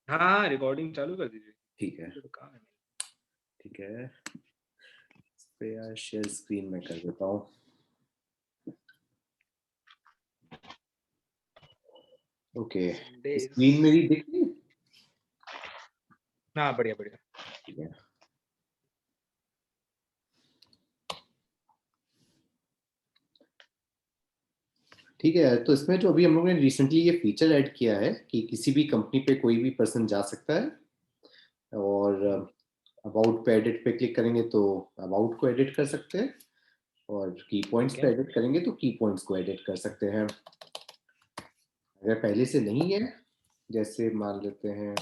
हाँ, रिकॉर्डिंग चालू कर दीजिए। ठीक है, तो कहाँ है? ठीक है। इस पे यार शेयर स्क्रीन में कर देता हूँ। Okay, Sundays. स्क्रीन मेरी दिख रही है? हाँ, बढ़िया बढ़िया। ठीक है, ठीक है। तो इसमें जो अभी हम लोग ने रिसेंटली ये फीचर ऐड किया है कि किसी भी कंपनी पे कोई भी पर्सन जा सकता है, और अबाउट पे एडिट पे क्लिक करेंगे तो अबाउट को एडिट कर सकते हैं, और की पॉइंट्स ठीक पे है। एडिट करेंगे तो की पॉइंट्स को एडिट कर सकते हैं। अगर पहले से नहीं है, जैसे मान लेते हैं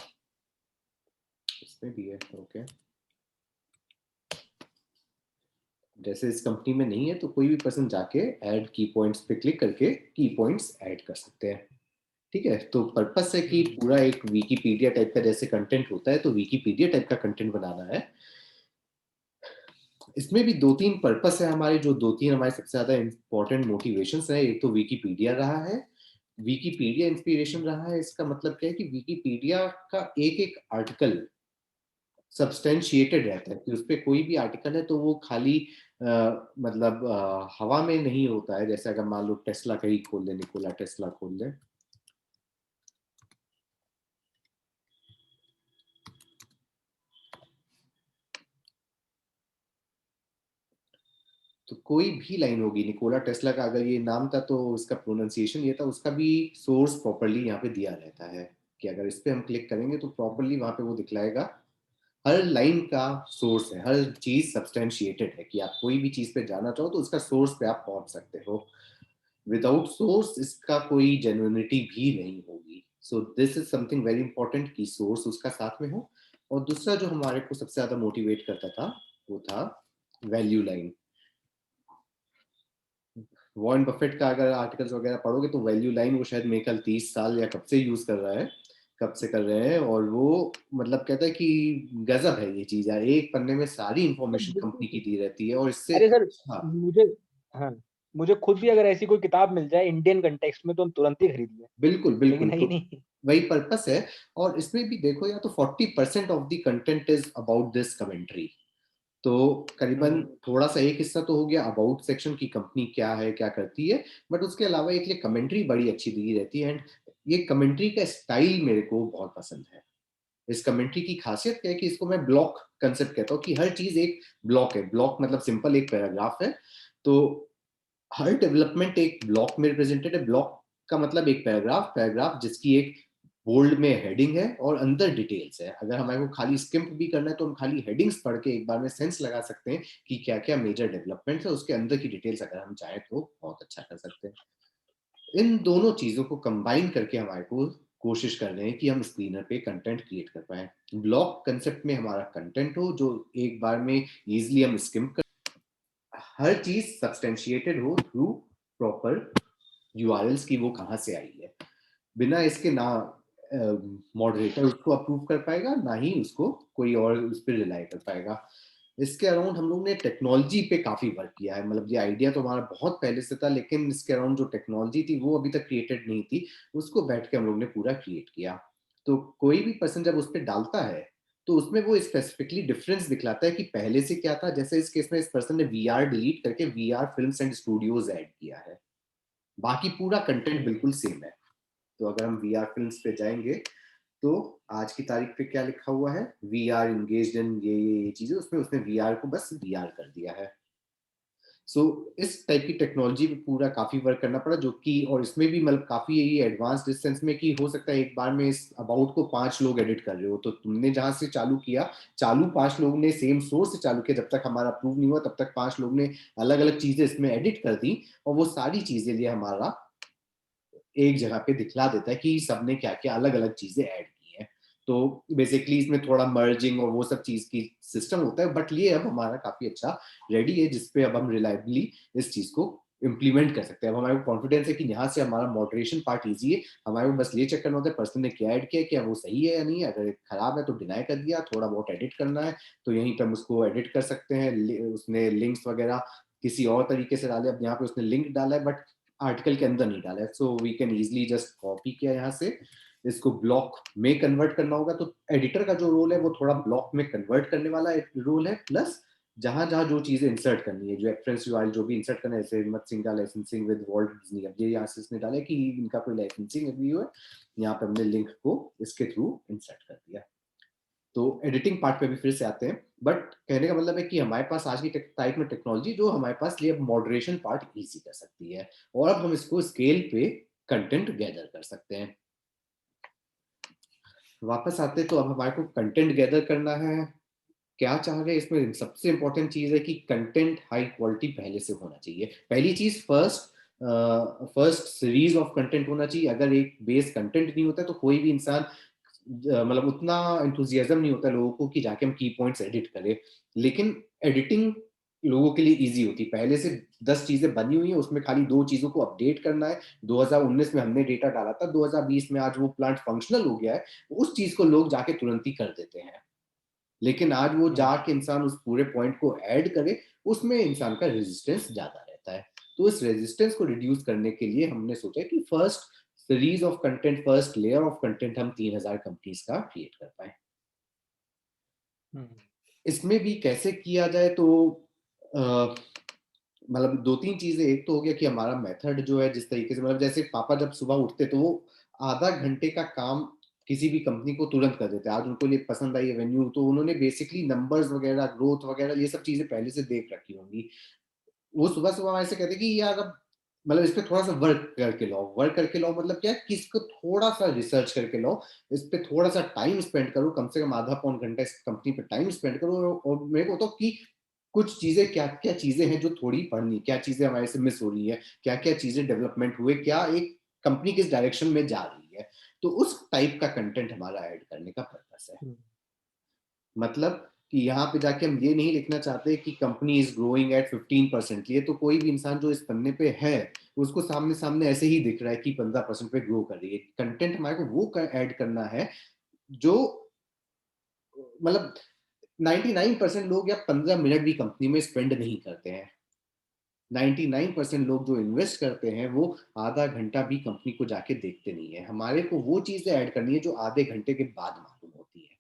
इसमें भी है, ओके, जैसे इस कंपनी में नहीं है तो कोई भी पर्सन जाके ऐड की पॉइंट्स पे क्लिक करके की पॉइंट्स ऐड कर सकते हैं। ठीक है, तो पर्पस है कि पूरा एक विकीपीडिया टाइप का जैसे कंटेंट होता है, तो विकीपीडिया टाइप का कंटेंट बनाना है। इसमें भी दो तीन पर्पस है हमारे, जो दो तीन हमारे सबसे ज्यादा इंपॉर्टेंट मोटिवेशंस है। एक तो विकीपीडिया रहा है, विकीपीडिया इंस्पिरेशन रहा है। इसका मतलब क्या है कि विकीपीडिया का एक एक आर्टिकल सब्सटेंशिएटेड रहता है, कि उस पर कोई भी आर्टिकल है तो वो खाली मतलब हवा में नहीं होता है। जैसे अगर मान लो टेस्ला का ही खोल ले, निकोला टेस्ला खोल ले, तो कोई भी लाइन होगी निकोला टेस्ला का, अगर ये नाम था तो उसका प्रोनाउंसिएशन ये था, उसका भी सोर्स प्रॉपरली यहाँ पे दिया रहता है, कि अगर इस पे हम क्लिक करेंगे तो प्रॉपरली वहां पे वो दिखलाएगा। हर लाइन का सोर्स है, हर चीज सब्सटेंशिएटेड है, कि आप कोई भी चीज पे जाना चाहो तो उसका सोर्स पे आप पहुंच सकते हो। विदाउट सोर्स इसका कोई जेन्युइनिटी भी नहीं होगी। So this is something very important कि सोर्स उसका साथ में हो। और दूसरा जो हमारे को सबसे ज्यादा मोटिवेट करता था वो था वैल्यू लाइन। वॉरेन बफेट का अगर आर्टिकल्स वगैरह पढ़ोगे तो वैल्यू लाइन वो शायद मेरे ख्याल 30 साल या कब से यूज कर रहा है, कब से कर रहे हैं, और वो मतलब कहता है कि गजब है ये चीज यार, एक पन्ने में सारी इंफॉर्मेशन कंपनी की बिल्कुल। दी रहती है, और इससे अरे सर, अच्छा। मुझे हाँ, मुझे खुद भी अगर ऐसी कोई किताब मिल जाए इंडियन कंटेक्स्ट में तो हम तुरंत ही खरीद लें। बिल्कुल लेकिन बिल्कुल, है तो ही नहीं। वही पर्पस है। और इसमें भी देखो, या तो 40% of the content is about this commentary. तो करीबन हम्म। थोड़ा सा एक हिस्सा तो हो गया अबाउट सेक्शन की, कंपनी क्या है क्या करती है, बट उसके अलावा एक लिए कमेंट्री बड़ी अच्छी दी रहती है। एंड ये कमेंट्री का स्टाइल मेरे को बहुत पसंद है। इस कमेंट्री की खासियत क्या है कि इसको मैं ब्लॉक कंसेप्ट कहता हूँ, कि हर चीज एक ब्लॉक है। ब्लॉक मतलब सिंपल एक पैराग्राफ है, तो हर डेवलपमेंट एक ब्लॉक में रिप्रेजेंटेड है। ब्लॉक का मतलब एक पैराग्राफ, पैराग्राफ जिसकी एक बोल्ड में हेडिंग है और अंदर डिटेल्स है। अगर हमारे को खाली स्किप भी करना है तो हम खाली हेडिंग्स पढ़ के एक बार में सेंस लगा सकते हैं कि क्या क्या मेजर डेवलपमेंट है, उसके अंदर की डिटेल्स अगर हम चाहें तो बहुत अच्छा कर सकते हैं। इन दोनों चीजों को कंबाइन करके हमारे को कोशिश कर रहे हैं कि हम स्क्रीनर पे कंटेंट क्रिएट कर पाए। ब्लॉक कंसेप्ट में हमारा कंटेंट हो जो एक बार में इजिली हम स्किम कर, हर चीज सब्सटेंशिएटेड हो थ्रू प्रॉपर यूआरएल्स की वो कहाँ से आई है। बिना इसके ना मॉडरेटर उसको अप्रूव कर पाएगा, ना ही उसको कोई और उस पर रिलाई कर पाएगा। इसके अराउंड हम लोग ने टेक्नोलॉजी पे काफी वर्क किया है। मतलब ये आइडिया तो हमारा बहुत पहले से था, लेकिन इसके अराउंड जो टेक्नोलॉजी थी वो अभी तक क्रिएटेड नहीं थी, उसको बैठ के हम लोग ने पूरा क्रिएट किया। तो कोई भी पर्सन जब उस पर डालता है तो उसमें वो स्पेसिफिकली डिफरेंस दिखलाता है कि पहले से क्या था। जैसे इस केस में इस पर्सन ने वीआर डिलीट करके VR films and studios add किया है, बाकी पूरा कंटेंट बिल्कुल सेम है। तो अगर हम वी आर फिल्म पे जाएंगे तो आज की तारीख पे क्या लिखा हुआ है, वी आर इंगेज इन ये चीजें, उसमें उसने वी आर को बस वी आर कर दिया है। सो इस टाइप की टेक्नोलॉजी पे पूरा काफी वर्क करना पड़ा, जो कि और इसमें भी मतलब काफी यही एडवांस सेंस में कि हो सकता है एक बार में इस अबाउट को 5 लोग एडिट कर रहे हो, तो तुमने जहां से चालू किया, चालू 5 लोगों ने सेम सोर्स से चालू किया, जब तक हमारा अप्रूव नहीं हुआ तब तक 5 लोग ने अलग अलग चीजें इसमें एडिट कर दी, और वो सारी चीजें लिए हमारा एक जगह पे दिखला देता है कि सबने क्या क्या अलग अलग चीजें ऐड की हैं। तो बेसिकली इसमें थोड़ा मर्जिंग और वो सब चीज की सिस्टम होता है, बट ये अब हमारा काफी अच्छा रेडी है, जिसपे अब हम रिलायबली इस चीज को इम्प्लीमेंट कर सकते हैं। अब हमारे को कॉन्फिडेंस है कि यहाँ से हमारा मॉडरेशन पार्ट इजी है। हमारे को बस ये चेक करना होता है पर्सन ने क्या ऐड किया, क्या वो सही है या नहीं है। अगर खराब है तो डिनाई कर दिया, थोड़ा बहुत एडिट करना है तो यहीं पे हम उसको एडिट कर सकते हैं। उसने लिंक्स वगैरह किसी और तरीके से डाले, अब यहाँ पे उसने लिंक डाला है बट आर्टिकल के अंदर नहीं डाला है, so we can easily just copy किया यहाँ से, इसको ब्लॉक में कन्वर्ट करना होगा, तो एडिटर का जो रोल है वो थोड़ा ब्लॉक में कन्वर्ट करने वाला रोल है, प्लस जहां जहां जो चीजें इंसर्ट करनी है, जो रेफरेंस यूआरएल जो भी इंसर्ट करना है, जैसे हिम्मत सिंह का लाइसेंसिंग विद वॉल्ट डिज्नी, अब ये यहाँ से इसने डाला कि इनका कोई लाइसेंसिंग रिव्यू है, यहाँ पे हमने लिंक को इसके थ्रू इंसर्ट कर दिया। तो एडिटिंग पार्ट पे भी फिर से आते हैं, बट कहने का मतलब है कि हमारे पास आज की टाइप में टेक्नोलॉजी जो हमारे पास लिए मॉडरेशन पार्ट इजी कर सकती है, और अब हम इसको स्केल पे कंटेंट गैदर कर सकते हैं। वापस आते तो अब हमारे को कंटेंट गैदर करना है, क्या चाह रहे हैं इसमें, सबसे इंपॉर्टेंट चीज है कि कंटेंट हाई क्वालिटी पहले से होना चाहिए। पहली चीज फर्स्ट सीरीज ऑफ कंटेंट होना चाहिए। अगर एक बेस कंटेंट नहीं होता तो कोई भी इंसान मतलब उतना इंथुजियाज्म नहीं होता लोगों को कि जाके हम की पॉइंट्स एडिट करें। लेकिन एडिटिंग लोगों के लिए इजी होती, पहले से 10 चीजें बनी हुई है, उसमें खाली 2 चीजों को अपडेट करना है। 2019 में हमने डेटा डाला था, 2020 में आज वो प्लांट फंक्शनल हो गया है, उस चीज को लोग जाके तुरंत ही कर देते हैं। लेकिन आज वो जाके इंसान उस पूरे पॉइंट को ऐड करे, उसमें इंसान का रेजिस्टेंस ज्यादा रहता है। तो इस रेजिस्टेंस को रिड्यूस करने के लिए हमने सोचा कि first series of content, first layer of content हम 3000 कंपनीज का क्रिएट कर पाए। इसमें भी कैसे किया जाए, तो मतलब 2-3 चीजें। एक तो हो गया कि हमारा मेथड जो है, जिस तरीके से, मतलब जैसे पापा जब सुबह उठते तो वो आधा घंटे का काम किसी भी कंपनी को तुरंत कर देते हैं। आज उनको लिए पसंद आई है वेन्यू, तो उन्होंने बेसिकली नंबर्स वगैरह, ग्रोथ वगैरह, ये सब चीजें पहले से देख रखी होंगी। वो सुबह सुबह ऐसे कहते कि यार अब मतलब इस पे थोड़ा सा वर्क करके लाओ। वर्क करके लाओ मतलब क्या है कि इसको थोड़ा सा रिसर्च करके लाओ, इस पे थोड़ा सा टाइम स्पेंड करो, कम से कम आधा पौन घंटा इस कंपनी पे टाइम स्पेंड करो, और मेरे को तो कि कुछ चीजें, क्या क्या चीजें हैं जो थोड़ी पढ़नी, क्या चीजें हमारे से मिस हो रही है, क्या क्या चीजें डेवलपमेंट हुए, क्या एक कंपनी किस डायरेक्शन में जा रही है। तो उस टाइप का कंटेंट हमारा ऐड करने का पर्पस है। मतलब कि यहाँ पे जाके हम ये नहीं लिखना चाहते कि कंपनी इज ग्रोइंग एट 15%, ये तो कोई भी इंसान जो इस पन्ने पे है उसको सामने सामने ऐसे ही दिख रहा है कि 15% पे ग्रो कर रही है। कंटेंट हमारे को वो ऐड करना है जो मतलब 99% लोग या 15 मिनट भी कंपनी में स्पेंड नहीं करते हैं। 99% लोग जो इन्वेस्ट करते हैं वो आधा घंटा भी कंपनी को जाके देखते नहीं है। हमारे को वो चीजें ऐड करनी है जो आधे घंटे के बाद मालूम होती है।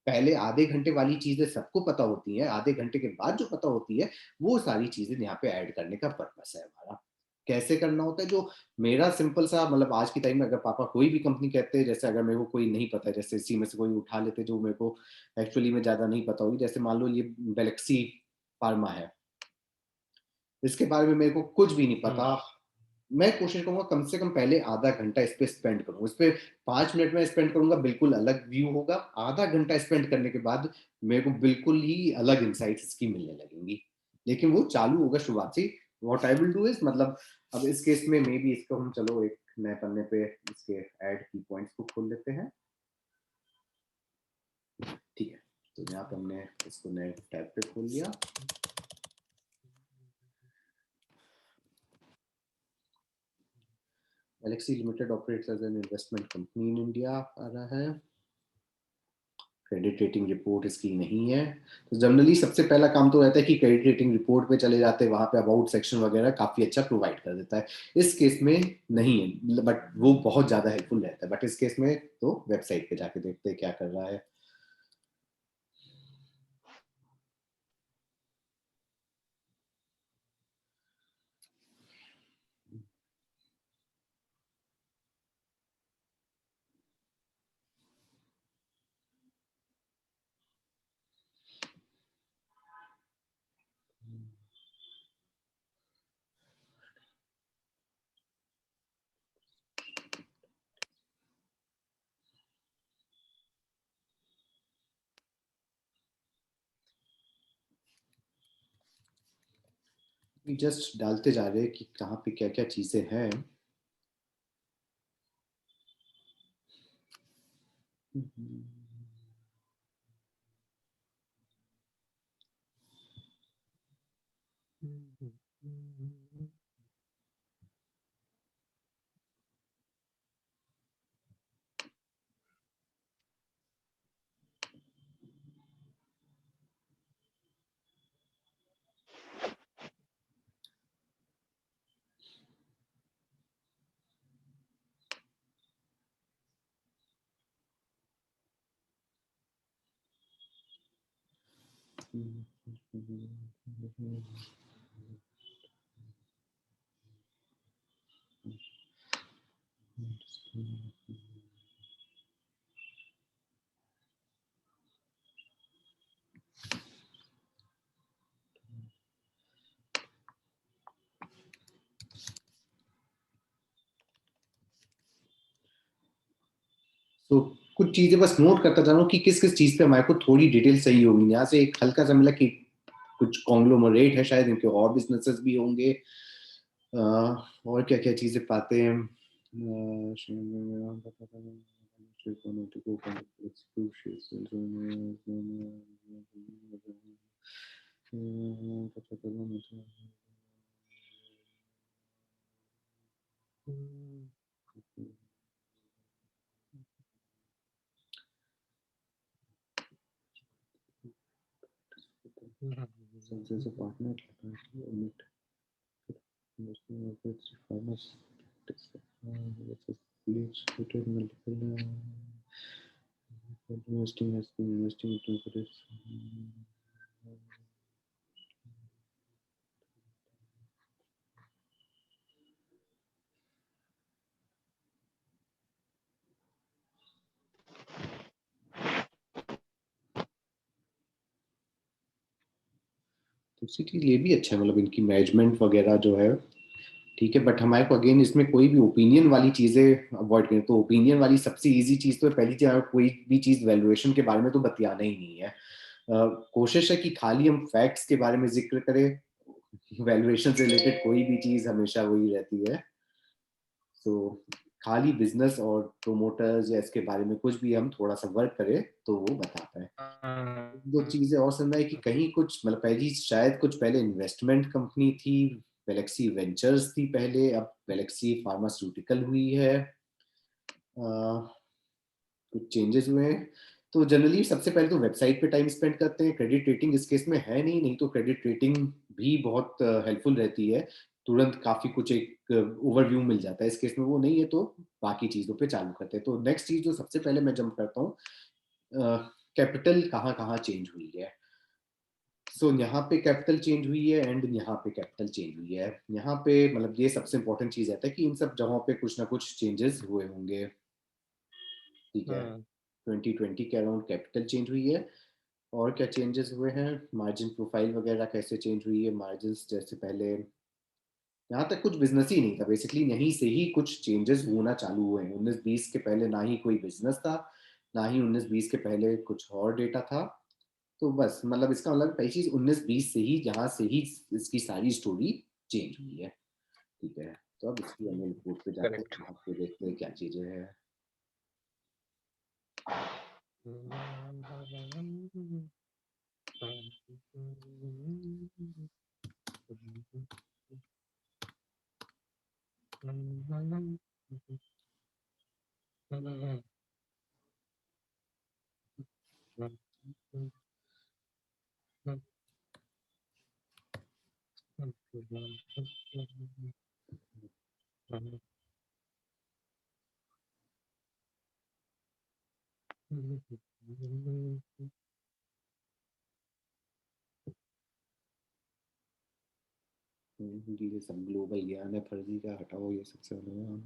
पहले आधे घंटे वाली चीजें सबको पता होती हैं, आधे घंटे के बाद जो पता होती है वो सारी चीजें यहाँ पे ऐड करने का पर्पस है हमारा। कैसे करना होता है, जो मेरा सिंपल सा, मतलब आज की टाइम में अगर पापा कोई भी कंपनी कहते हैं, जैसे अगर मेरे को कोई नहीं पता, जैसे इसी में से कोई उठा लेते जो मेरे को एक्चुअली में ज्यादा नहीं पता होगी, जैसे मान लो ये गैलेक्सी फार्मा है, इसके बारे में मेरे को कुछ भी नहीं पता। मैं कोशिश करूंगा कम से कम पहले आधा घंटा इस पे स्पेंड करूँ, इस पे 5 मिनट में स्पेंड करूंगा, बिल्कुल अलग व्यू होगा। आधा घंटा स्पेंड करने के बाद मेरे को बिल्कुल ही अलग इंसाइट्स इसकी मिलने लगेंगी। लेकिन वो चालू होगा शुरुआत से। What I will do is, मतलब अब इस केस में मे बी इसको हम, चलो एक नए पन्ने पे इसके ऐड की पॉइंट्स को खोल लेते हैं। ठीक है, तो यहाँ पे हमने इसको नए टैब पे खोल लिया। Galaxy Limited operates as an investment company in India आ रहा है। क्रेडिट रेटिंग रिपोर्ट इसकी नहीं है। तो जनरली सबसे पहला काम तो रहता है कि क्रेडिट रेटिंग रिपोर्ट पे चले जाते हैं, वहां पे अबाउट सेक्शन वगैरह काफी अच्छा प्रोवाइड कर देता है। इस केस में नहीं है, बट वो बहुत ज्यादा हेल्पफुल रहता है। बट इस केस में तो वेबसाइट पे जाके देखते हैं क्या कर रहा है। जस्ट डालते जा रहे हैं कि कहाँ पे क्या क्या चीजें हैं। तो कुछ चीजें बस नोट करता जा रहा हूँ कि किस किस चीज पे हमारे को थोड़ी डिटेल सही होगी। यहाँ से एक हल्का सा मिला कि कुछ कॉन्ग्लोमरेट है, शायद इनके और बिजनेसेस भी होंगे। और क्या क्या चीजें पाते हैं। As a partner, omit investing efforts, farmers, multiple investing has been investing into this. तो चीज ये भी अच्छा है, मतलब इनकी मैनेजमेंट वगैरह जो है ठीक है, बट हमारे को अगेन इसमें कोई भी ओपिनियन वाली चीजें अवॉइड करें। तो ओपिनियन वाली सबसे इजी चीज तो पहली चीज, कोई भी चीज वैल्यूएशन के बारे में तो बतियाना ही नहीं है। कोशिश है कि खाली हम फैक्ट्स के बारे में जिक्र करें। वैल्यूएशन से रिलेटेड कोई भी चीज हमेशा वही रहती है। तो खाली बिजनेस और प्रोमोटर्स या इसके बारे में कुछ भी हम थोड़ा सा वर्क करें तो वो बताता है। दो चीजें और समझना है कि कहीं कुछ, मतलब पहली शायद कुछ पहले इन्वेस्टमेंट कंपनी थी, गैलेक्सी वेंचर्स थी पहले, अब गैलेक्सी फार्मास्यूटिकल हुई है। कुछ चेंजेस हुए हैं। तो जनरली सबसे पहले तो वेबसाइट पे टाइम स्पेंड करते हैं। क्रेडिट रेटिंग इस केस में है नहीं, नहीं तो क्रेडिट रेटिंग भी बहुत हेल्पफुल रहती है। तुरंत काफी कुछ एक ओवरव्यू मिल जाता है। इस केस में वो नहीं है, तो बाकी चीजों पे चालू करते हैं। तो नेक्स्ट चीज जो सबसे पहले मैं जंप करता हूँ, कैपिटल कहाँ कहाँ चेंज हुई है। सो यहाँ पे कैपिटल चेंज हुई है एंड यहाँ पे कैपिटल चेंज हुई है। यहाँ पे मतलब ये सबसे इंपॉर्टेंट चीज रहता है कि इन सब जगहों पे कुछ ना कुछ चेंजेस हुए होंगे। ठीक है, 2020 के अराउंड कैपिटल चेंज हुई है। और क्या चेंजेस हुए हैं, मार्जिन प्रोफाइल वगैरह कैसे चेंज हुई है। मार्जिन जैसे पहले यहाँ तक कुछ बिजनेस ही नहीं था, बेसिकली यहीं से ही कुछ चेंजेस होना चालू हुए हैं। 19-20 के पहले ना ही कोई बिजनेस था, ना ही 19-20 के पहले कुछ और डेटा था। तो बस मतलब इसका मतलब पहली चीज 19-20 से ही, यहाँ से ही इसकी सारी स्टोरी चेंज हुई है। ठीक है, तो अब इसकी हमें रिपोर्ट पे जाते हैं, करेक्ट। यहाँ पे देखते हैं क्या चीजें हैं। धीरे सब ग्लोबल ज्ञान है, फर्जी का हटाओ, ये सब चल रहा है।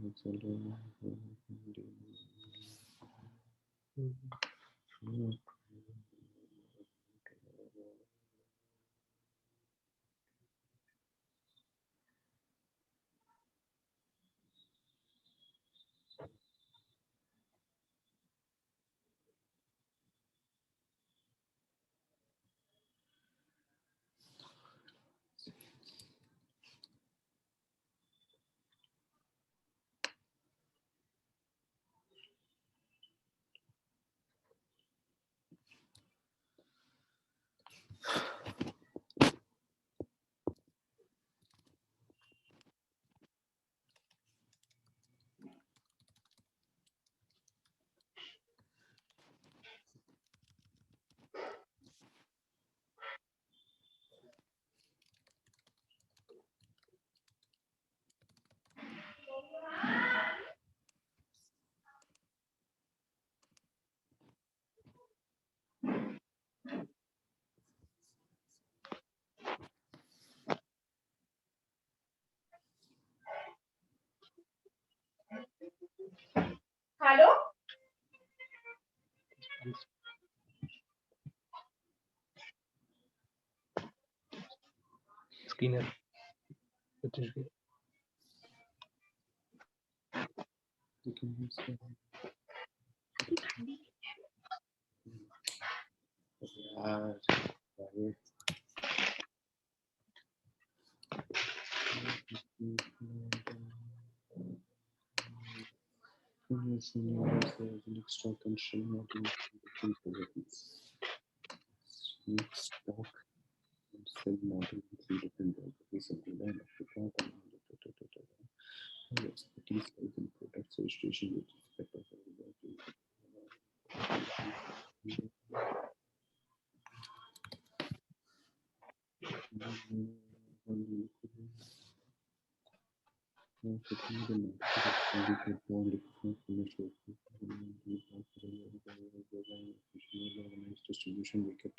Hello screener sell model in 3 different geographies of India and Africa. Expertise in products registration with respect of distribution we kept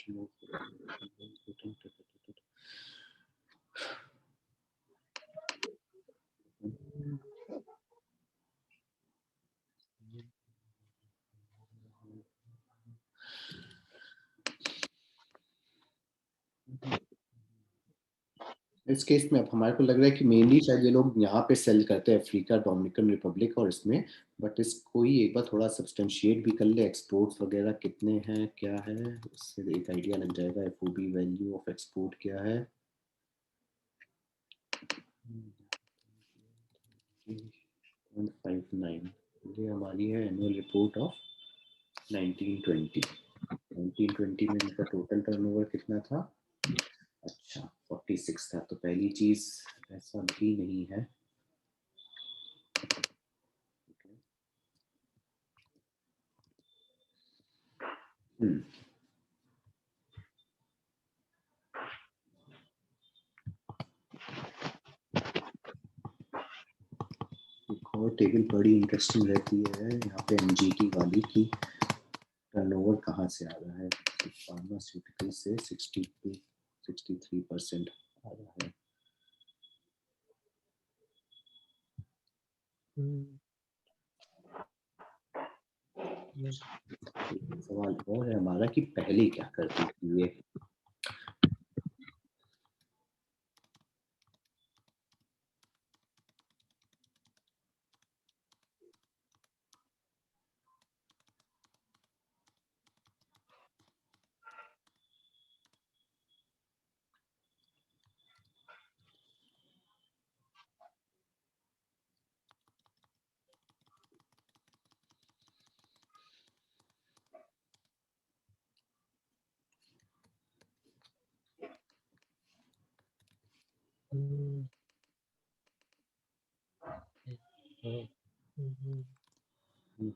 इस केस में अब हमारे को लग रहा है कि मेनली शायद ये लोग यहाँ पे सेल करते हैं अफ्रीका, डोमिनिकन रिपब्लिक और इसमें, बट इसको ही एक बार थोड़ा सब्सटेंशिएट भी कर ले, एक्सपोर्ट्स वगैरह कितने हैं क्या है, इससे एक आइडिया लग जाएगा एफओबी वैल्यू ऑफ एक्सपोर्ट क्या है। 0.59 ये हमारी है एनुअल रिपोर्ट ऑफ 1920 में इनका टोटल टर्नओवर कितना था, अच्छा 46 था। तो पहली चीज ऐसा भी नहीं है, और टेबल बड़ी इंटरेस्टिंग रहती है यहाँ पे एमजीटी वाली की टर्नओवर कहाँ से आ रहा है, फार्मास्यूटिकल से 63% आ रहा है। सवाल और है हमारा कि पहले क्या करती थी ये,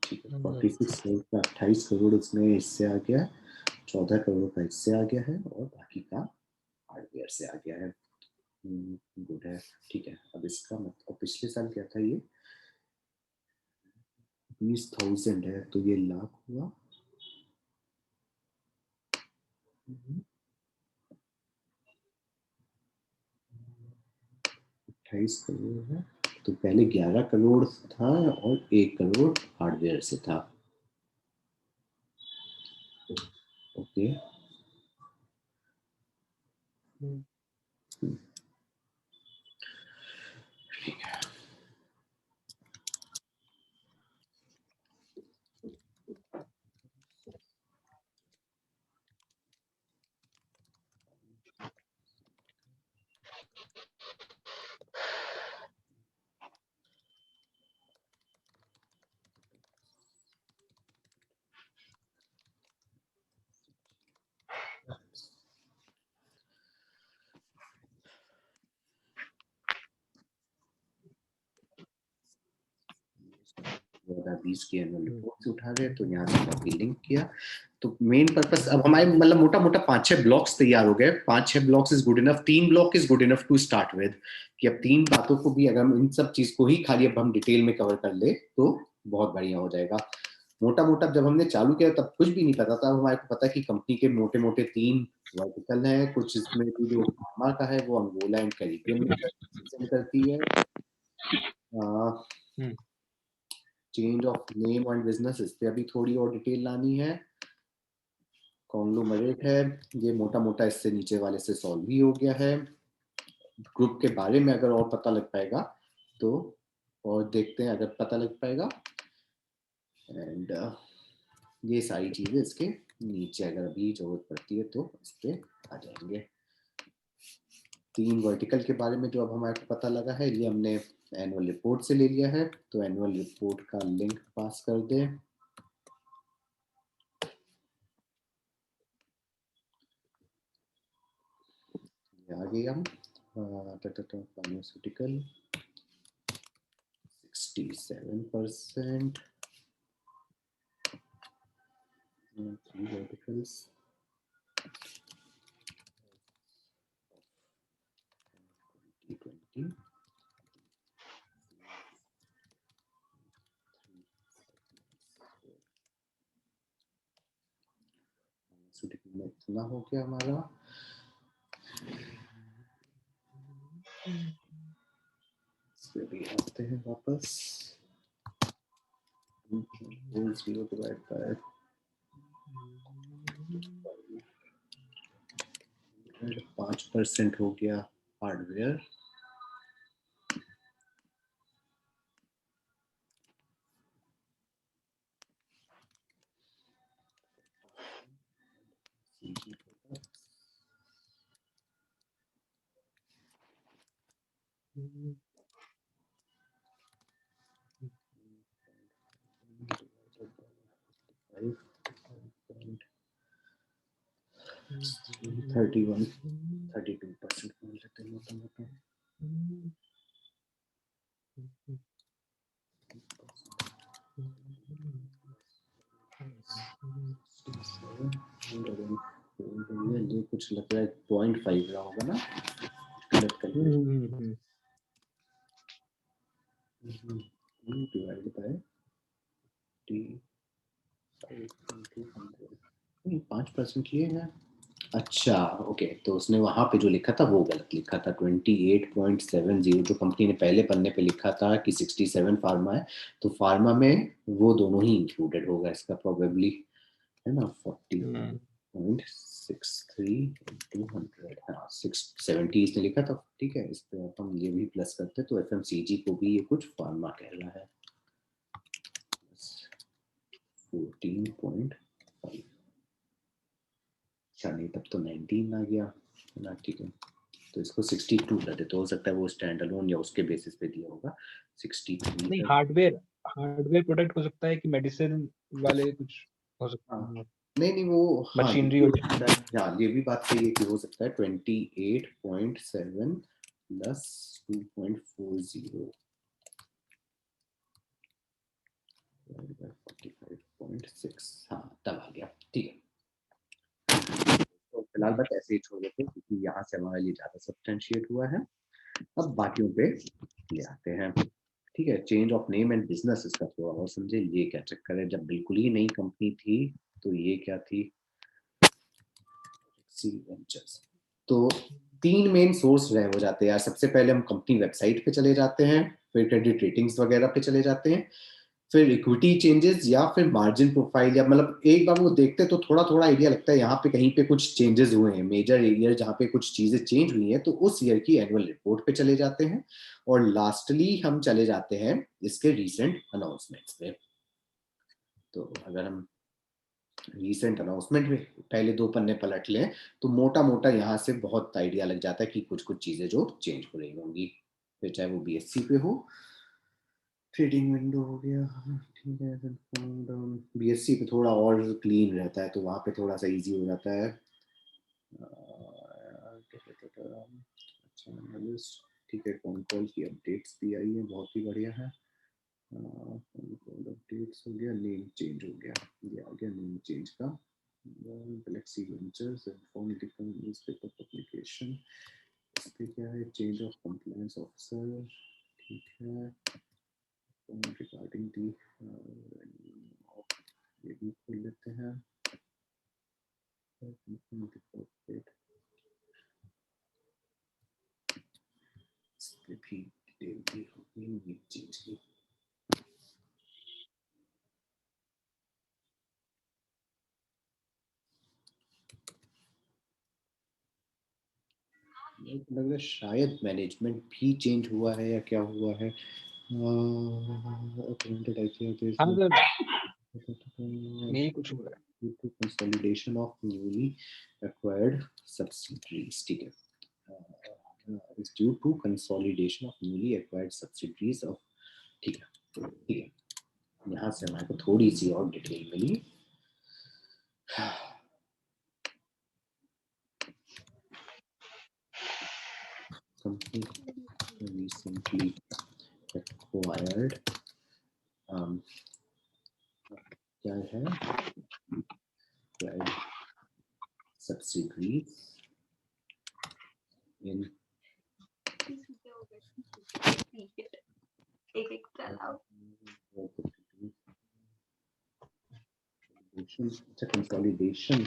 ठीक है 46 करोड़ का 28 करोड़ इसमें इससे आ गया, 14 करोड़ का इससे आ गया है और बाकी का हार्डवेयर से आ गया है। गुड है, ठीक है। अब इसका मतलब पिछले साल क्या था, ये 20,000 है तो ये लाख हुआ, 28 करोड़ है तो पहले 11 करोड़ था और 1 करोड़ हार्डवेयर से था, ओके। ठीक है, बीस की एनुअल रिपोर्ट से उठा रहे तो यहाँ से कॉपी लिंक किया। तो मेन पर्पस अब हमारे मतलब मोटा मोटा 5-6 ब्लॉक्स तैयार हो गए, 5-6 blocks is good enough, 3 block is good enough to start with, कि अब 3 बातों को भी अगर हम इन सब चीज को ही खाली अब हम डिटेल में कवर कर ले तो बहुत बढ़िया हो जाएगा। मोटा मोटा जब हमने चालू किया तब कुछ भी नहीं पता था, हमारे को पता कि कंपनी के मोटे मोटे 3 वर्टिकल है, कुछ इसमें भी जो फार्मा का है वो अंगोला एंड कैरिबियन में करती है, change of name and business, इस पे अभी थोड़ी और डिटेल लानी है। कॉन्ग्लोमरेट है, ये मोटा मोटा इससे नीचे वाले से सॉल्व भी हो गया है। ग्रुप के बारे में अगर और पता लग पाएगा तो और देखते हैं अगर पता लग पाएगा। एंड ये सारी चीजें इसके नीचे अगर अभी जरूरत पड़ती है तो इस पे आ जाएंगे। 3 वर्टिकल के बारे में जो अब हमारे को पता लगा है, ये हमने एनुअल रिपोर्ट से ले लिया है, तो एनुअल रिपोर्ट का लिंक पास कर दें। आ गए हम फार्मास्यूटिकल 67%, 3 verticals, 2020, फार्मास्यूटिकल में इतना हो गया हमारा। इस पे भी आते हैं वापस। 0 डिवाइड बाय 5% हो गया हार्डवेयर। थर्टी 32% बोल लेते हैं मोटा मोटा। ये कुछ लग रहा है 0.5 रहा होगा ना, गलत कैलकुलेशन। डिवाइड बाय 5% लिए हैं। अच्छा ओके, तो उसने वहां पे जो लिखा था वो गलत लिखा था। 28.70 जो कंपनी ने पहले पन्ने पे लिखा था कि 67 फार्मा है, तो फार्मा में वो दोनों ही इंक्लूडेड होगा इसका प्रोबेबली, है ना। 40.63 into 100, हाँ 670 इसने लिखा था, ठीक है। इस पे हम ये भी प्लस करते तो एफएमसीजी को भी ये कुछ फार्मा कह रहा है। 14.5, अच्छा नहीं तब तो 19 आ गया ना, ठीक है। तो इसको 62 कर दे, तो हो सकता है वो स्टैंड अलोन या उसके बेसिस पे दिया होगा। 63 नहीं, हार्डवेयर हार्डवेयर प्रोडक्ट हो सकता है कि मेडिसिन वाले कुछ हो सकता हाँ है, नहीं वो हाँ मशीनरी हो सकता है। हाँ ये भी बात सही है कि हो सकता है 28.7 प्लस 2.40 45.6, हाँ तब आ गया, ठीक है। तो फिलहाल बस ऐसे ही छोड़ देते हैं क्योंकि यहाँ से हमारे लिए ज्यादा सब्सटेंशिएट हुआ है। अब बाकियों पे ले आते हैं, ठीक है। Change of name and business, इसका थोड़ा और समझे, ये क्या चक्कर है। जब बिल्कुल ही नई कंपनी थी तो ये क्या थी, सी वेंचर्स। तो 3 मेन सोर्स रहे हो जाते हैं यार। सबसे पहले हम कंपनी वेबसाइट पे चले जाते हैं, फिर क्रेडिट रेटिंग्स वगैरह पे चले जाते हैं, फिर इक्विटी चेंजेस या फिर मार्जिन प्रोफाइल, या मतलब एक बार वो देखते तो थोड़ा थोड़ा आइडिया लगता है यहाँ पे कहीं पे कुछ चेंजेस हुए हैं, मेजर एरिया जहाँ पे कुछ चीजें चेंज हुई हैं, तो उस ईयर की एनुअल रिपोर्ट पे चले जाते हैं। और लास्टली हम चले जाते हैं इसके रीसेंट अनाउंसमेंट्स पे। तो अगर हम रीसेंट अनाउंसमेंट में पहले 2 पन्ने पलट लें तो मोटा मोटा यहाँ से बहुत आइडिया लग जाता है कि कुछ कुछ चीजें जो चेंज हो रही होंगी, फिर चाहे वो बीएससी पे हो। ट्रेडिंग विंडो हो गया, ठीक है। बीएससी पे थोड़ा और क्लीन रहता है तो वहाँ पे थोड़ा सा इजी हो जाता है। अच्छा एनालिस्ट, ठीक है। कौन कॉल की अपडेट्स भी आई है, बहुत ही बढ़िया है। अपडेट्स हो गया, नेम चेंज हो गया, ये आ गया नेम चेंज का। गैलेक्सी वेंचर्स न्यूज़पेपर पब्लिकेशन, इस पे क्या है, चेंज ऑफ कंप्लायंस ऑफिसर, ठीक है। रिगार्डिंग दी ये भी खोल लेते हैं। इस पे भी डिटेल दी होगी नेम चेंज की। मेरे को लग रहा है शायद मैनेजमेंट भी चेंज हुआ है या क्या हुआ है। हाँ सर, यही कुछ हो रहा है। due to consolidation of newly acquired subsidiaries, ठीक है, is due to consolidation of newly acquired subsidiaries of, ठीक है, यहाँ से हमारे को थोड़ी सी और डिटेल मिली। Company recently acquired, क्या है, acquired subsidiaries in consolidation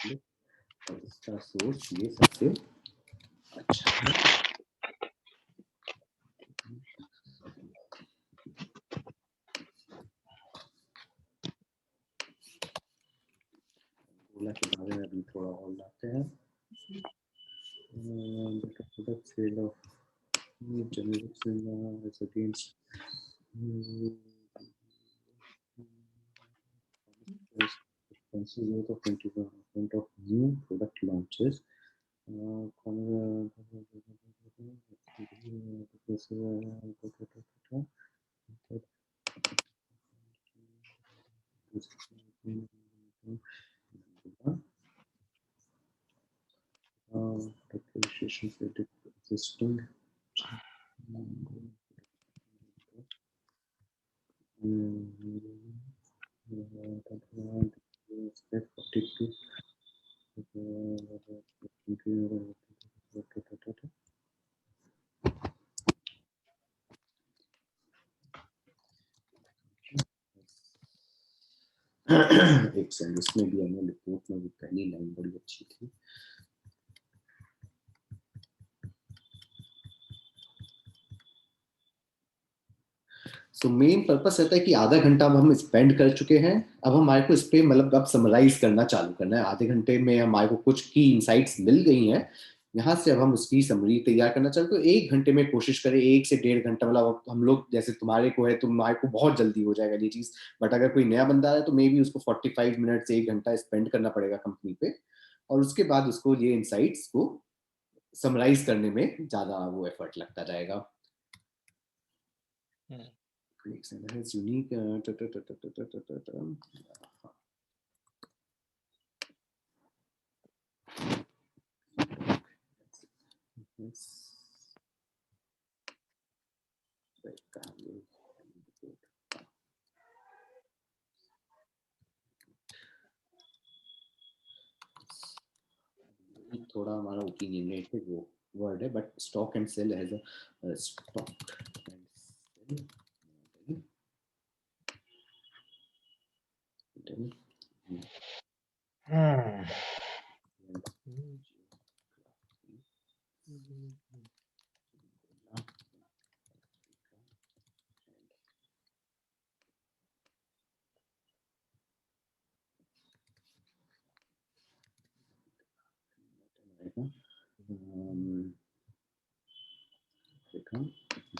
है, और इसका सोर्स ये सबसे अच्छा है। ओला के बारे में अभी थोड़ा और लाते हैं। Product sale of generics is against expenses growth of 21% of new product launches. Depreciation for existing एक सेकंड, इसमें भी एनुअल रिपोर्ट में भी पहली लाइन बड़ी अच्छी थी। सो मेन पर्पस रहता है कि आधा घंटा अब हम स्पेंड कर चुके हैं, अब हमारे को इस पे मतलब अब समराइज करना चालू करना है। आधे घंटे में हमारे को कुछ की इनसाइट्स मिल गई हैं, यहाँ से अब हम उसकी समरी तैयार करना चाहते तो 1 घंटे में कोशिश करें, 1 से 1.5 घंटा, मतलब हम लोग जैसे तुम्हारे को है, तुम्हारे को बहुत जल्दी हो जाएगा ये चीज, बट अगर कोई नया बंदा है तो मे बी उसको 45 मिनट से 1 घंटा स्पेंड करना पड़ेगा कंपनी पे, और उसके बाद उसको ये इनसाइट्स को समराइज करने में ज्यादा वो एफर्ट लगता जाएगा। Alexander has unique थोड़ा हमारा ओपिनियनेटेड वो वर्ड है, but stock and sell as a stock and sell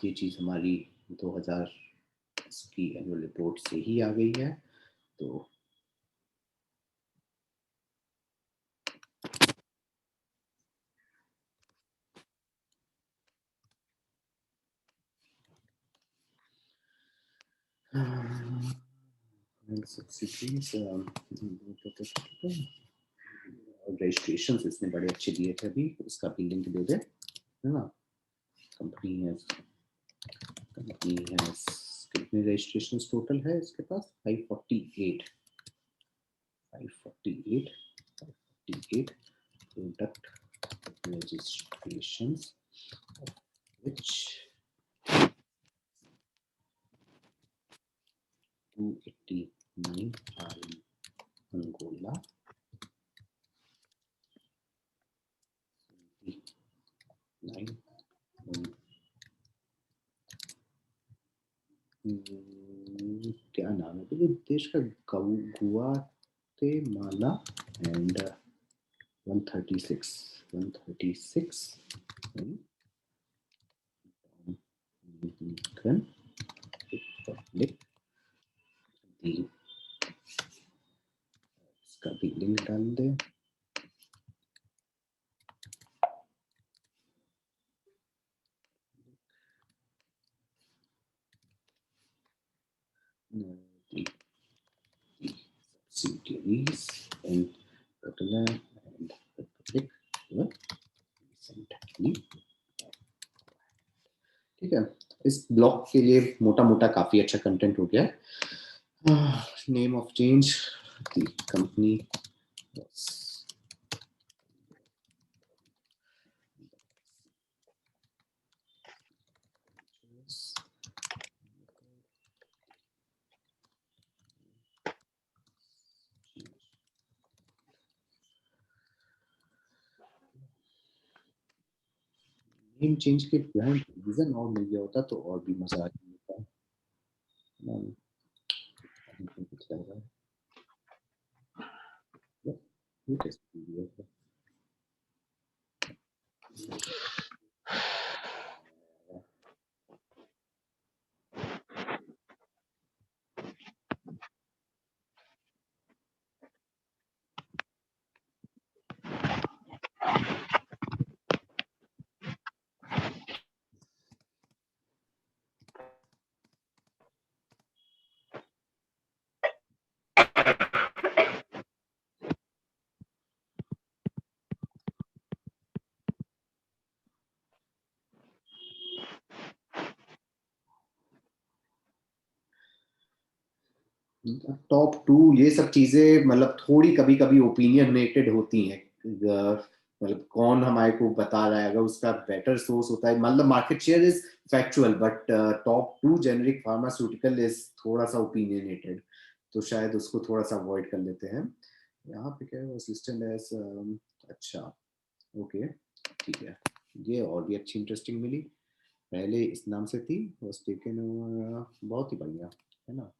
ये चीज हमारी 2000 की एनुअल रिपोर्ट से ही आ गई है। तो रजिस्ट्रेशन इसने बड़े अच्छे दिए थे, अभी इसका भी लिंक दे दे, है ना। कंपनी है कितने रजिस्ट्रेशन टोटल है इसके पास? 548 product registrations, which 289 are in Angola, 9 क्या नाम है तो देश का? गुआ Guatemala and 136 in Dominican Republic. इसका भी लिंक डाल दे। The subsidiaries in Guatemala and Republic were recently। ठीक है, इस ब्लॉग के लिए मोटा मोटा काफी अच्छा कंटेंट हो गया। Name of change, the company name change के बिहाइंड रीजन और मिल गया होता तो और भी मजा आ जाता। कुछ लग रहा है ये टेस्ट वीडियो है। टॉप 2 ये सब चीजें मतलब थोड़ी कभी कभी ओपिनियनेटेड होती हैं। मतलब कौन हमारे को बता रहा है, अगर उसका बेटर सोर्स होता है, मतलब market share is factual but top 2 generic pharmaceutical is थोड़ा सा ओपिनियनेटेड, तो शायद उसको थोड़ा सा अवॉइड कर लेते हैं। यहाँ पे क्या है, असिस्टेंट एज अच्छा ओके ठीक है, ये और भी अच्छी इंटरेस्टिंग मिली। पहले इस नाम से थी, वाज टेकन बहुत ही बढ़िया है ना।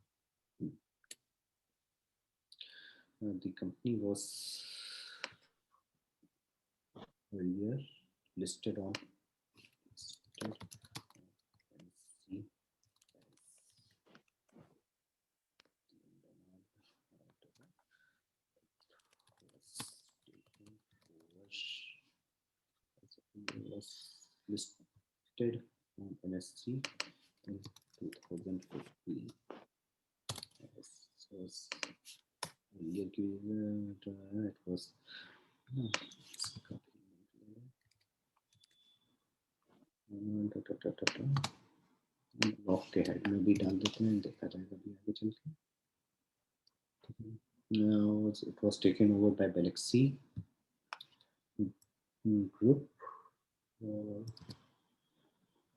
The company was earlier listed on was listed on NSE in 2015. It was block के हेड में भी डाल देते हैं, देखा जाएगा भी आगे चल के। It was taken over by Belaxy Group,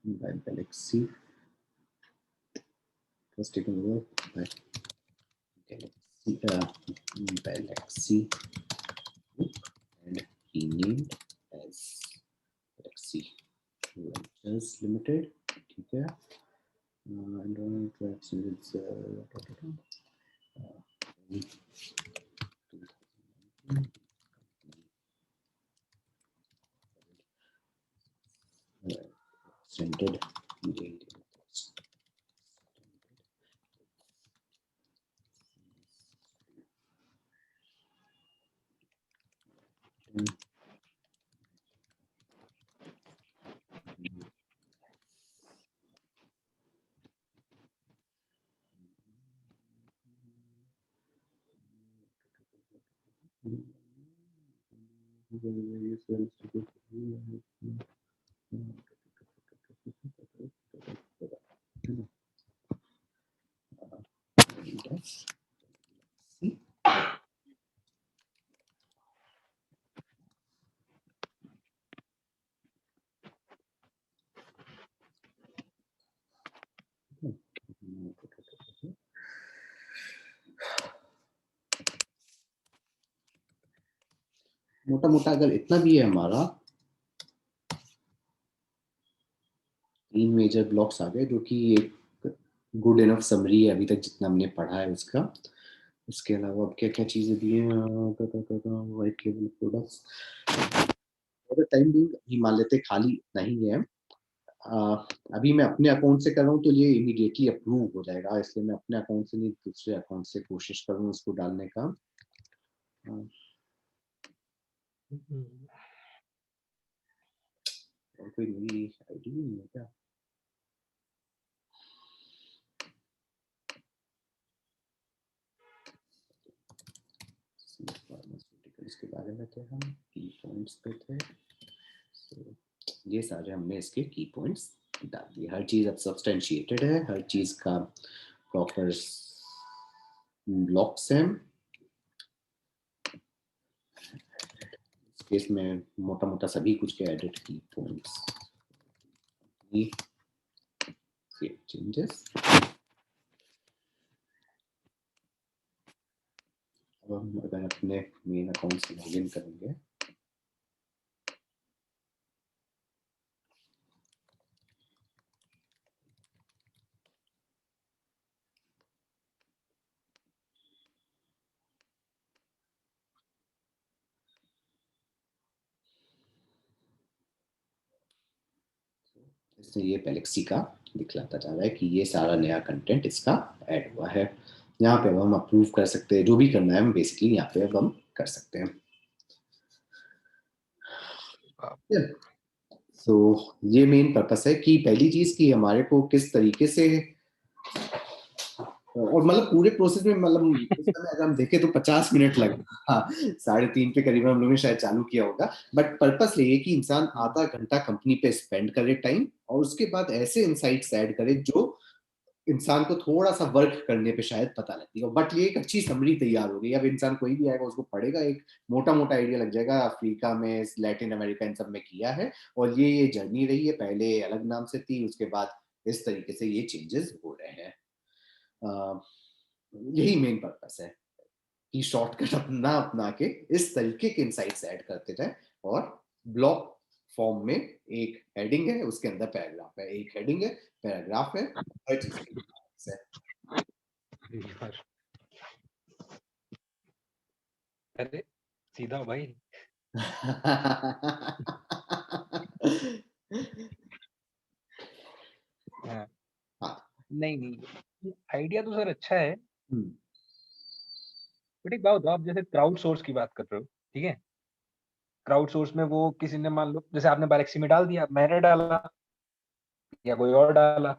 by Belaxy. It was taken over by Belaxy Group and renamed as Belaxy Ventures Limited. ठीक है, extended मोटा मोटा अगर इतना भी है हमारा, 3 मेजर ब्लॉक्स आ गए, जो कि एक गुड इनफ समरी है अभी तक जितना हमने पढ़ा है उसका। इसके अलावा अब क्या क्या चीजें दी हैं, white label products for the time being अभी मान लेते हैं खाली नहीं है। अभी मैं अपने अकाउंट से कर रहा हूँ तो ये इमीडिएटली अप्रूव हो जाएगा, इसलिए मैं अपने अकाउंट से नहीं दूसरे अकाउंट से कोशिश करूँ इसको डालने का। और कोई नई आईडी नहीं है क्या? फार्मास्यूटिकल्स के बारे में थे हम, की पॉइंट्स पे थे। So, ये सारे हमने इसके की पॉइंट्स डाल दिए। हर चीज अब सब्सटेंशिएटेड है, हर चीज का प्रॉपर ब्लॉक्स हैं। इस केस में मोटा मोटा सभी कुछ के एडिट की पॉइंट्स, सेव चेंजेस। अब हम अगर अपने मेन अकाउंट से लॉगिन करेंगे इसमें ये पेलेक्सी का दिखलाता जा रहा है कि ये सारा नया कंटेंट इसका ऐड हुआ है। यहाँ पे अब हम अप्रूव कर सकते हैं, जो भी करना है हम बेसिकली यहाँ पे अब हम कर सकते हैं। तो ये मेन पर्पस है कि पहली चीज कि हमारे को किस तरीके से, और मतलब पूरे प्रोसेस में मतलब उस समय अगर हम देखें तो 50 मिनट लगे। हाँ, 3:30 पे करीबन हम लोगों ने शायद चालू किया होगा, बट पर्पस ये है कि इंसान आधा घंटा कंपनी पे स्पेंड करे टाइम, और उसके बाद ऐसे इंसाइट्स ऐड करे जो इंसान को थोड़ा सा वर्क करने पे शायद पता लगती है। बट ये एक अच्छी समरी तैयार हो गई, अब इंसान कोई भी आएगा उसको पढ़ेगा, एक मोटा मोटा आइडिया लग जाएगा अफ्रीका में, लैटिन अमेरिका, इन सब में किया है, और ये जर्नी रही है, पहले अलग नाम से थी, उसके बाद इस तरीके से ये चेंजेस हो रहे हैं। यही मेन पर्पस है कि शॉर्टकट अपना अपना के इस तरीके के इंसाइट्स ऐड करते जाए, और ब्लॉक फॉर्म में एक हेडिंग है, उसके अंदर पैराग्राफ है, एक हेडिंग है, पैराग्राफ है, हर चीज है। अरे सीधा भाई। हाँ। हाँ। नहीं नहीं, आइडिया तो सर अच्छा है, हम्म, बट एक बात बताओ, आप जैसे क्राउड सोर्स की बात कर रहे हो, ठीक है, क्राउड सोर्स में वो किसी ने मान लो जैसे आपने बालेक्सी में डाल दिया, मैंने डाला या कोई और डाला,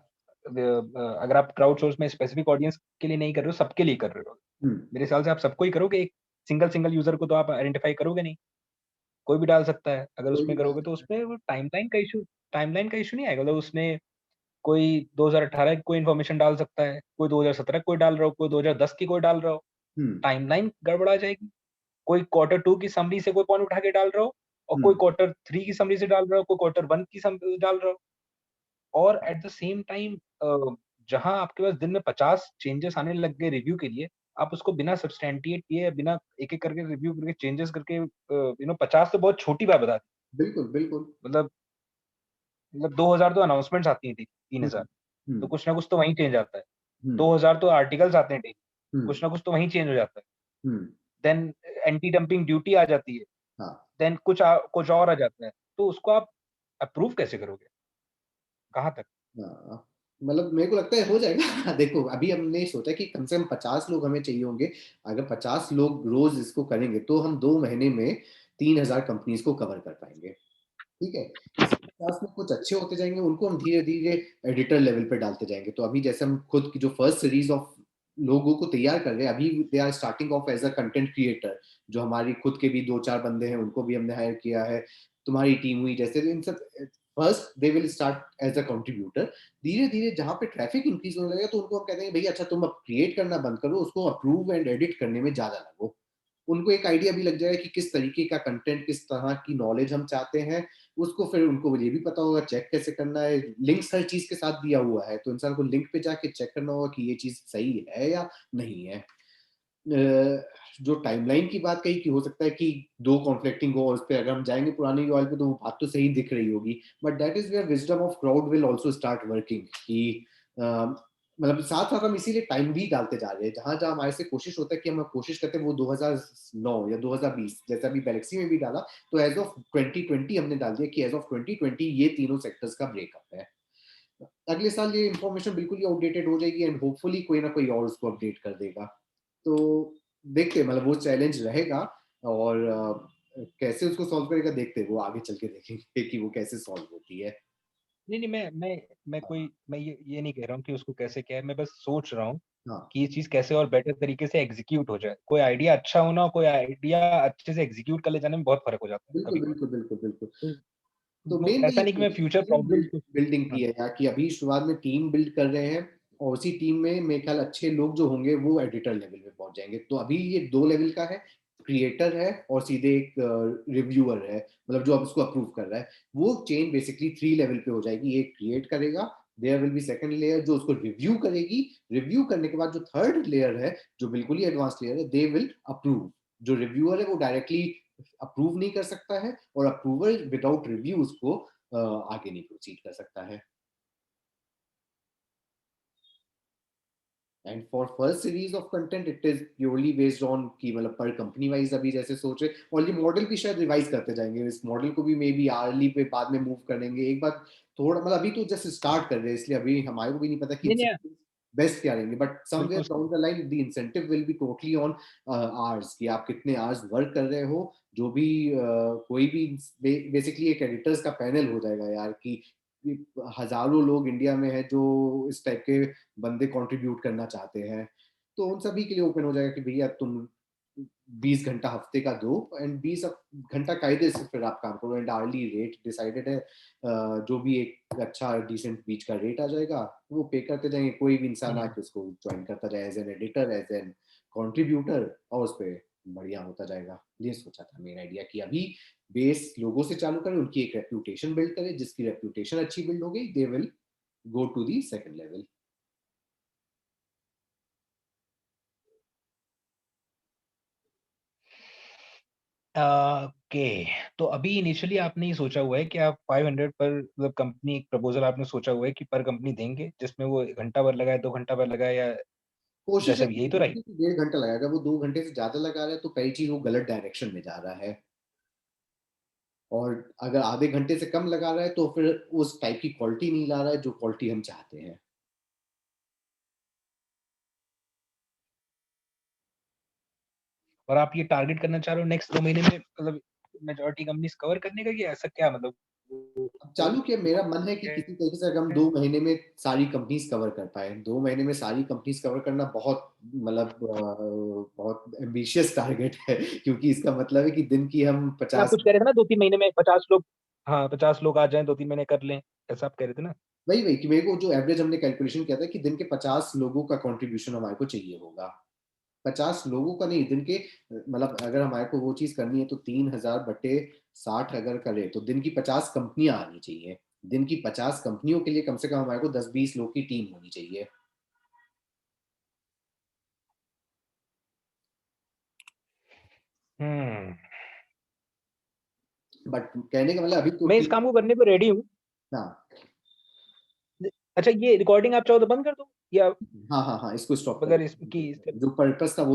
अगर आप क्राउड सोर्स में स्पेसिफिक ऑडियंस के लिए नहीं कर रहे हो, सबके लिए कर रहे हो, मेरे ख्याल से आप सबको ही करोगे, एक सिंगल सिंगल यूजर को तो आप आइडेंटिफाई करोगे नहीं, कोई भी डाल सकता है। अगर कोई भी उसमें डाल करोगे तो सकता है। उसमें वो टाइमलाइन का इशू नहीं आएगा, मतलब उसमें कोई 2018 की कोई इन्फॉर्मेशन डाल सकता है, कोई 2017 की कोई डाल रहा हो, कोई 2010 की कोई डाल रहा हो, हम्म, टाइमलाइन गड़बड़ा जाएगी। कोई क्वार्टर 2 की समरी से कोई पॉइंट उठा के डाल रहा हो, और कोई हम्म, क्वार्टर 3 की समरी से डाल रहा हो, कोई क्वार्टर 1 की समरी डाल रहा हो, और एट द सेम टाइम जहां आपके पास दिन में 50 चेंजेस आने लग गए रिव्यू के लिए, आप उसको बिना सब्सटैंटिएट किए, बिना एक एक करके रिव्यू करके चेंजेस करके 50 तो बहुत छोटी बात बता दी। बिल्कुल बिल्कुल। मतलब 2000 तो अनाउंसमेंट्स आती थी, 3000 हम्म, तो हम्म, कुछ ना कुछ तो वहीं चेंज आता है, हम्म, 2000 तो आर्टिकल्स आते हैं डेली, हम्म, कुछ ना कुछ तो वहीं चेंज हो जाता है। हम्म, देन एंटी डंपिंग ड्यूटी आ जाती है, हाँ, देन कुछ और आ जाता है, तो उसको आप अप्रूव कैसे करोगे, कहाँ तक? हाँ। मतलब मेरे को लगता है हो जाएगा। देखो अभी हमने सोचा कि कम से कम 50 लोग हमें चाहिए होंगे। अगर 50 लोग रोज इसको करेंगे तो हम 2 महीने में 3,000 कंपनीज को कवर कर पाएंगे। ठीक है, इस 50 में कुछ अच्छे होते जाएंगे, उनको हम धीरे धीरे एडिटर लेवल पे डालते जाएंगे। तो अभी जैसे हम खुद की जो फर्स्ट सीरीज ऑफ लोगों को तैयार कर रहे हैं, अभी they are starting off as a content creator, जो हमारी खुद के भी 2-4 बंदे हैं, उनको भी हमने हायर किया है। तुम्हारी टीम हुई जैसे, इन सब first they will start as a contributor. धीरे धीरे जहां पे ट्रैफिक इंक्रीज होने लगेगा तो उनको हम कहते हैं भैया अच्छा तुम अब क्रिएट करना बंद करो, उसको अप्रूव एंड एडिट करने में ज्यादा लगो। उनको एक आइडिया भी लग जाएगा कि किस तरीके का कंटेंट, किस तरह की नॉलेज हम चाहते हैं। उसको फिर उनको ये भी पता होगा चेक कैसे करना है, लिंक्स हर चीज के साथ दिया हुआ है, तो इंसान को लिंक पे जाके चेक करना होगा कि ये चीज सही है या नहीं है। जो टाइमलाइन की बात कही कि हो सकता है कि दो कॉन्फ्लिक्टिंग हो, उस पर अगर हम जाएंगे पुरानी रॉयल पे तो वो बात तो सही दिख रही होगी, but that is where wisdom of crowd will also start working कि मतलब साथ-साथ हम इसीलिए टाइम भी डालते जा रहे हैं, जहाँ-जहाँ हमारे से कोशिश होता है कि हम कोशिश करते हैं वो 2009 या 2020 जैसे अभी गैलेक्सी में भी डाला, तो एज़ ऑफ 2020 हमने डाल दिया कि एज़ ऑफ 2020 ये तीनों सेक्टर्स का ब्रेकअप है। अगले साल ये इन्फॉर्मेशन बिल्कुल ही आउटडेटेड हो जाएगी एंड होपफुली कोई ना कोई और उसको अपडेट कर देगा। तो देखते हैं, मतलब वो चैलेंज रहेगा और कैसे उसको सॉल्व करेगा देखते हैं, वो आगे चल के देखेंगे कि वो कैसे सॉल्व होती है। नहीं, नहीं, मैं ये नहीं कह रहा हूँ कि उसको कैसे क्या है, मैं बस सोच रहा हूँ हाँ, कि ये चीज़ कैसे और बेटर तरीके से एग्ज़ीक्यूट हो जाए। कोई आइडिया अच्छा होना और कोई आइडिया अच्छे से एग्ज़ीक्यूट कर ले जाने में बहुत फ़र्क हो जाता है बिल्कुल, कभी-कभार। बिल्कुल, बिल्कुल, बिल्कुल। तो तो वो मेन वही ऐसा है नहीं कि कि मैं फ्यूचर टीम प्रॉब्लम्स को। बिल्डिंग की हाँ, है यार, कि अभी शुरुआत में टीम बिल्ड कर रहे हैं और उसी टीम में मेरे ख्याल अच्छे लोग जो होंगे वो एडिटर लेवल पे पहुंच जाएंगे। तो अभी ये 2 लेवल का है, क्रिएटर है और सीधे एक रिव्यूअर है, मतलब जो अब उसको अप्रूव कर रहा है। वो चेन बेसिकली 3 लेवल पे हो जाएगी। एक क्रिएट करेगा, there will be second layer जो उसको रिव्यू करेगी, रिव्यू करने के बाद जो थर्ड लेयर है, जो बिल्कुल ही एडवांस लेयर है, दे विल अप्रूव। जो रिव्यूअर है वो डायरेक्टली अप्रूव नहीं कर सकता है और अप्रूवल विदाउट रिव्यू उसको आगे नहीं प्रोसीड कर सकता है। And for first series of content it is purely based on कि मतलब पर कंपनी वाइज अभी जैसे सोच रहे, और ये मॉडल भी शायद रिवाइज करते जाएंगे, इस मॉडल को भी मे बी आर्ली पे बाद में मूव करेंगे एक बार। थोड़ा मतलब अभी तो जस्ट स्टार्ट कर रहे हैं, इसलिए अभी हमारे को भी नहीं पता कि नहीं, नहीं, बेस्ट क्या रहेंगे, बट समवेयर बिल्कुल down the line the incentive will be totally on hours, कि आप कितने आवर्स वर्क कर रहे हो। जो भी कोई भी बेसिकली एक एडिटर्स का पैनल हो जाएगा यार, कि हजारों लोग इंडिया में है जो इस टाइप के बंदे कंट्रीब्यूट करना चाहते हैं, तो उन सभी के लिए ओपन हो जाएगा कि भैया तुम 20 घंटा हफ्ते का दो एंड 20 घंटा कायदे से फिर आप काम करो एंड आर्ली रेट डिसाइडेड है। जो भी एक अच्छा डिसेंट बीच का रेट आ जाएगा वो पे करते जाएंगे, कोई भी इंसान नहीं, आके उसको ज्वाइन करता जाए as an editor as an contributor और उस पर बढ़िया होता जाएगा। ये सोचा था मेरा आइडिया कि अभी बेस लोगों से चालू करें, उनकी एक रेप्यूटेशन बिल्ड करें, जिसकी रेप्यूटेशन अच्छी बिल्ड हो गई they will go to the second level. Okay. तो अभी इनिशियली आपने ये सोचा हुआ है कि आप 500 पर, मतलब कंपनी एक प्रपोजल आपने सोचा हुआ है कि पर कंपनी देंगे, जिसमें वो घंटा भर लगाए, 2 घंटा भर लगाए, या कोशिश जैसा है भी, कि यही तो राइट? 1.5 घंटा लगाएगा, वो 2 घंटे से ज्यादा लगा रहा है तो कई चीज वो गलत डायरेक्शन में जा रहा है। और अगर आधे घंटे से कम लगा रहा है तो फिर उस टाइप की क्वालिटी नहीं ला रहा है जो क्वालिटी हम चाहते हैं। और आप ये टारगेट करना चाह रहे हो नेक्स्ट 2 महीने में, मतलब मेजॉरिटी कंपनीज कवर करने का, कि ऐसा क्या मतलब अब चालू किया, मेरा मन है कि किसी तरीके से अगर हम 2 महीने में सारी कंपनीज कवर कर पाए, 2 महीने में सारी कंपनीज कवर करना बहुत मतलब बहुत एम्बिशियस टारगेट है, क्योंकि इसका मतलब है कि दिन की हम आप 50, कुछ कह रहे थे ना, 2-3 महीने में 50 लोग, हाँ 50 लोग आ जाएं, 2-3 महीने कर लें, ऐसा आप कह रहे थे ना? वही वही कि मेरे को जो एवरेज हमने कैलकुलेशन किया था कि दिन के 50 लोगों का कंट्रीब्यूशन हमारे को चाहिए होगा। 50 लोगों का नहीं, दिन के मतलब अगर हमारे को वो चीज करनी है तो 3000/60 अगर करे तो दिन की 50 कंपनियां आनी चाहिए। दिन की 50 कंपनियों के लिए कम से कम हमारे को 10-20 लोग की टीम होनी चाहिए। हम्म। बट कहने का मतलब अभी तो मैं इस टीम। काम को करने को रेडी हूँ। हाँ, अच्छा, ये रिकॉर्डिंग आप चाहो तो बंद कर दो, या हाँ, हाँ, हाँ, इसको स्टॉप कर अगर इसकी, दो, जो पर्पस था वो